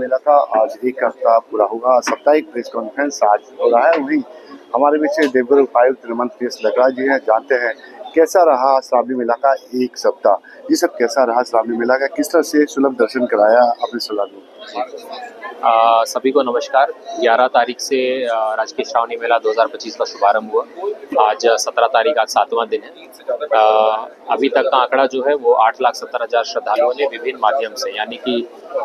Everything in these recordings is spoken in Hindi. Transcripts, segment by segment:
मेला का आज एक हफ्ता पूरा होगा। साप्ताहिक प्रेस कॉन्फ्रेंस आज हो रहा है। वहीं हमारे बीच देवघर उपायुक्त हेमंत पी.एस. लकड़ा जी हैं। जानते हैं कैसा रहा श्रावणी मेला का एक सप्ताह। ये सब कैसा रहा श्रावणी मेला का, किस तरह से सुलभ दर्शन कराया अपने श्रद्धालुओं को। सभी को नमस्कार। 11 तारीख से राजकीय श्रावणी मेला 2025 का शुभारंभ हुआ। आज 17 तारीख, आज 7वां दिन है। अभी तक का आंकड़ा जो है वो 8,70,000 श्रद्धालुओं ने विभिन्न माध्यम से, यानी कि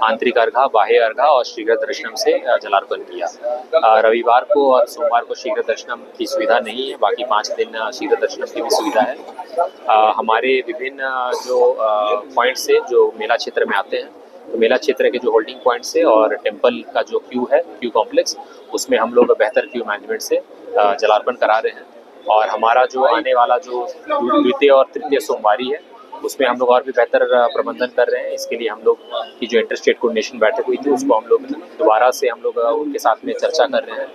आंतरिक अर्घा, बाह्य अर्घा और शीघ्र दर्शनम से जलार्पण किया। रविवार को और सोमवार को शीघ्र दर्शनम की सुविधा नहीं है, बाकी 5 दिन शीघ्र दर्शनम की भी सुविधा है। हमारे विभिन्न जो पॉइंट्स है जो मेला क्षेत्र में आते हैं, तो मेला क्षेत्र के जो होल्डिंग पॉइंट्स है और टेम्पल का जो क्यू है, क्यू कॉम्प्लेक्स, उसमें हम लोग बेहतर क्यू मैनेजमेंट से जलार्पण करा रहे हैं। और हमारा जो आने वाला जो द्वितीय और तृतीय सोमवारी है, उसमें हम लोग और भी बेहतर प्रबंधन कर रहे हैं। इसके लिए हम लोग की जो इंटर स्टेट कोऑर्डिनेशन बैठक हुई थी, उसको हम लोग दोबारा से हम लोग उनके साथ में चर्चा कर रहे हैं,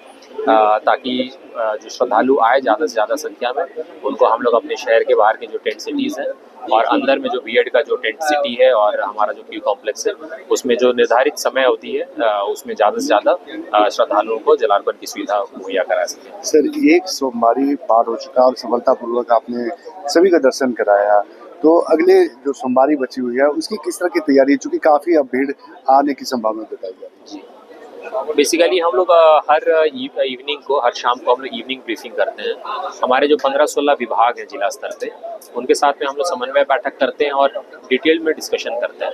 ताकि जो श्रद्धालु आए ज़्यादा से ज़्यादा संख्या में, उनको हम लोग अपने शहर के बाहर के जो टेंट सिटीज़ हैं और अंदर में जो बीएड का जो टेंट सिटी है और हमारा जो क्यू कॉम्प्लेक्स है, उसमें जो निर्धारित समय अवधि है, उसमें ज़्यादा से ज़्यादा श्रद्धालुओं को जलार्पण की सुविधा मुहैया करा सकें। सर, एक सोमवारी पार हो चुका और सफलतापूर्वक आपने सभी का दर्शन कराया, तो अगले जो सोमवारी बची हुई है उसकी किस तरह की तैयारी है, चूँकि काफ़ी अब भीड़ आने की संभावना बताई जा रही है। बेसिकली हम लोग हर इवनिंग को, हर शाम को हम लोग इवनिंग ब्रीफिंग करते हैं। हमारे जो 15-16 विभाग हैं जिला स्तर पे, उनके साथ में हम लोग समन्वय बैठक करते हैं और डिटेल में डिस्कशन करते हैं।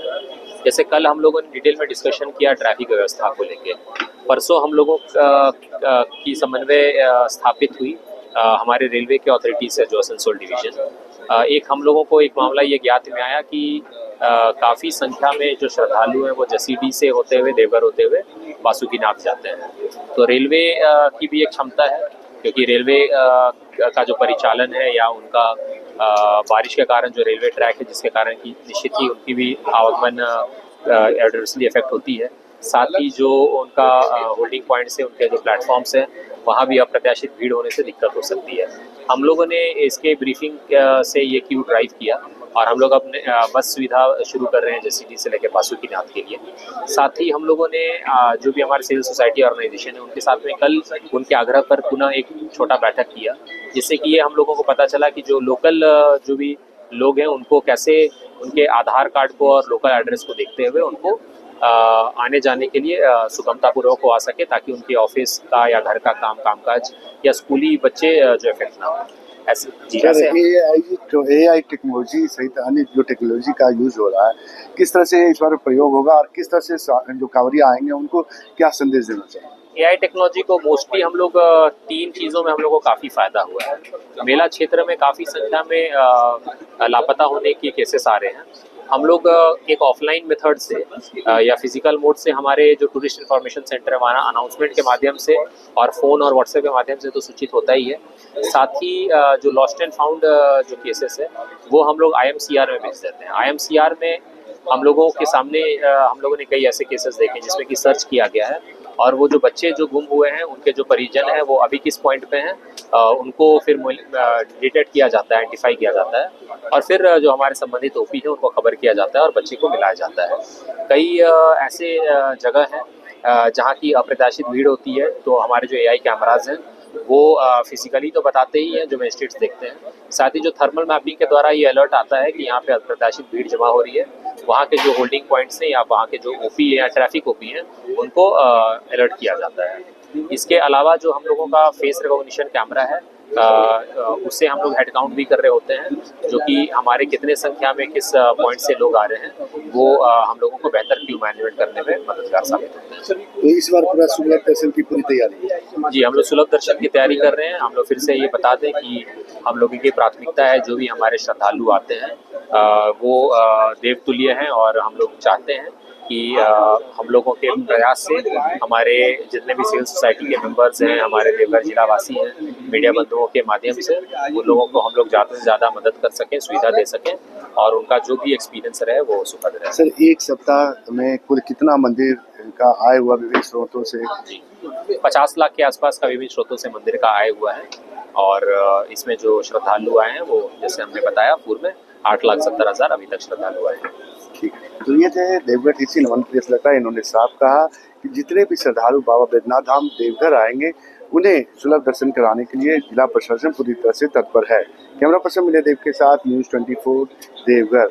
जैसे कल हम लोगों ने डिटेल में डिस्कशन किया ट्रैफिक व्यवस्था को लेके। परसों हम लोगों की समन्वय स्थापित हुई हमारे रेलवे के अथॉरिटी से, जो आसनसोल डिवीजन। एक हम लोगों को एक मामला ये ज्ञात में आया कि काफ़ी संख्या में जो श्रद्धालु हैं वो जसीडीह से होते हुए, देवघर होते हुए बासुकीनाथ जाते हैं। तो रेलवे की भी एक क्षमता है, क्योंकि रेलवे का जो परिचालन है या उनका बारिश के कारण जो रेलवे ट्रैक है, जिसके कारण की निश्चित ही उनकी भी आवागमन एडवर्सली इफेक्ट होती है। साथ ही जो उनका होल्डिंग पॉइंट्स है, उनके जो प्लेटफॉर्म्स हैं, वहाँ भी अप्रत्याशित भीड़ होने से दिक्कत हो सकती है। हम लोगों ने इसके ब्रीफिंग से ये क्यू ड्राइव किया और हम लोग अपने बस सुविधा शुरू कर रहे हैं जसीडीह से लेकर बासुकीनाथ के लिए। साथ ही हम लोगों ने जो भी हमारे सिविल सोसाइटी ऑर्गेनाइजेशन है, उनके साथ में कल उनके आग्रह पर पुनः एक छोटा बैठक किया, जिससे कि ये हम लोगों को पता चला कि जो लोकल जो भी लोग हैं, उनको कैसे उनके आधार कार्ड को और लोकल एड्रेस को देखते हुए उनको आने जाने के लिए सुगमतापूर्वक हो आ सके, ताकि उनके ऑफिस का या घर का कामकाज या स्कूली बच्चे जो इफेक्ट ना हो। ऐसे एआई टेक्नोलॉजी सहित अन्य जो टेक्नोलॉजी का यूज हो रहा है, किस तरह से इस बार प्रयोग होगा और किस तरह से जो कांवरिया आएंगे उनको क्या संदेश देना चाहिए। एआई टेक्नोलॉजी को मोस्टली हम लोग 3 चीज़ों में हम लोग को काफ़ी फ़ायदा हुआ है। मेला क्षेत्र में काफ़ी संख्या में लापता होने के केसेस आ रहे हैं। हम लोग एक ऑफलाइन मेथड से या फिजिकल मोड से हमारे जो टूरिस्ट इन्फॉर्मेशन सेंटर है, वहाँ अनाउंसमेंट के माध्यम से और फ़ोन और व्हाट्सएप के माध्यम से तो सूचित होता ही है। साथ ही जो लॉस्ट एंड फाउंड जो केसेस है, वो हम लोग IMCR में भेज देते हैं। IMCR में हम लोगों के सामने हम लोगों ने कई ऐसे केसेस देखे जिसमें कि सर्च किया गया है और वो जो बच्चे जो गुम हुए हैं, उनके जो परिजन हैं, वो अभी किस पॉइंट पे हैं, उनको फिर डिटेक्ट किया जाता है, आइडेंटिफाई किया जाता है और फिर जो हमारे संबंधित OP है उनको खबर किया जाता है और बच्चे को मिलाया जाता है। कई ऐसे जगह हैं जहाँ की अप्रत्याशित भीड़ होती है, तो हमारे जो AI कैमराज हैं वो फिजिकली तो बताते ही हैं, जो मजिस्ट्रेट्स देखते हैं। साथ ही जो थर्मल मैपिंग के द्वारा ये अलर्ट आता है कि यहाँ पे अप्रत्याशित भीड़ जमा हो रही है, वहाँ के जो होल्डिंग पॉइंट्स हैं या वहाँ के जो OP है या ट्रैफिक OP हैं, उनको अलर्ट किया जाता है। इसके अलावा जो हम लोगों का फेस रिकॉग्निशन कैमरा है, उससे हम लोग हेड काउंट भी कर रहे होते हैं, जो कि हमारे कितने संख्या में किस पॉइंट से लोग आ रहे हैं, वो हम लोगों को बेहतर क्यू मैनेजमेंट करने में मददगार साबित होते हैं। तो इस बार पूरा सुलभ दर्शन की पूरी तैयारी है। जी, हम लोग सुलभ दर्शन की तैयारी कर रहे हैं। हम लोग फिर से ये बता दें कि हम लोगों की प्राथमिकता है, जो भी हमारे श्रद्धालु आते हैं वो देवतुल्य हैं और हम लोग चाहते हैं कि हम लोगों के प्रयास से हमारे जितने भी सिविल सोसाइटी के मेंबर्स हैं, हमारे देवघर जिला वासी हैं, मीडिया बंधुओं के माध्यम से उन लोगों को हम लोग ज़्यादा से ज़्यादा मदद कर सकें, सुविधा दे सकें और उनका जो भी एक्सपीरियंस रहे वो सुखद रहे। सर, एक सप्ताह में कुल कितना मंदिर का आय हुआ विभिन्न स्रोतों से? जी, 50 लाख के आसपास का विभिन्न स्रोतों से मंदिर का आय हुआ है और इसमें जो श्रद्धालु आए हैं वो, जैसे हमने बताया पूर्व में, 8,70,000 अभी तक श्रद्धालु आए हैं। ठीक है। तो ये थे देवघर डीसी नमन प्रियस लकड़ा। इन्होंने साफ कहा कि जितने भी श्रद्धालु बाबा बैद्यनाथ धाम देवघर आएंगे उन्हें सुलभ दर्शन कराने के लिए जिला प्रशासन पूरी तरह से तत्पर है। कैमरा पर्सन विनय देव के साथ न्यूज़ 24 देवघर।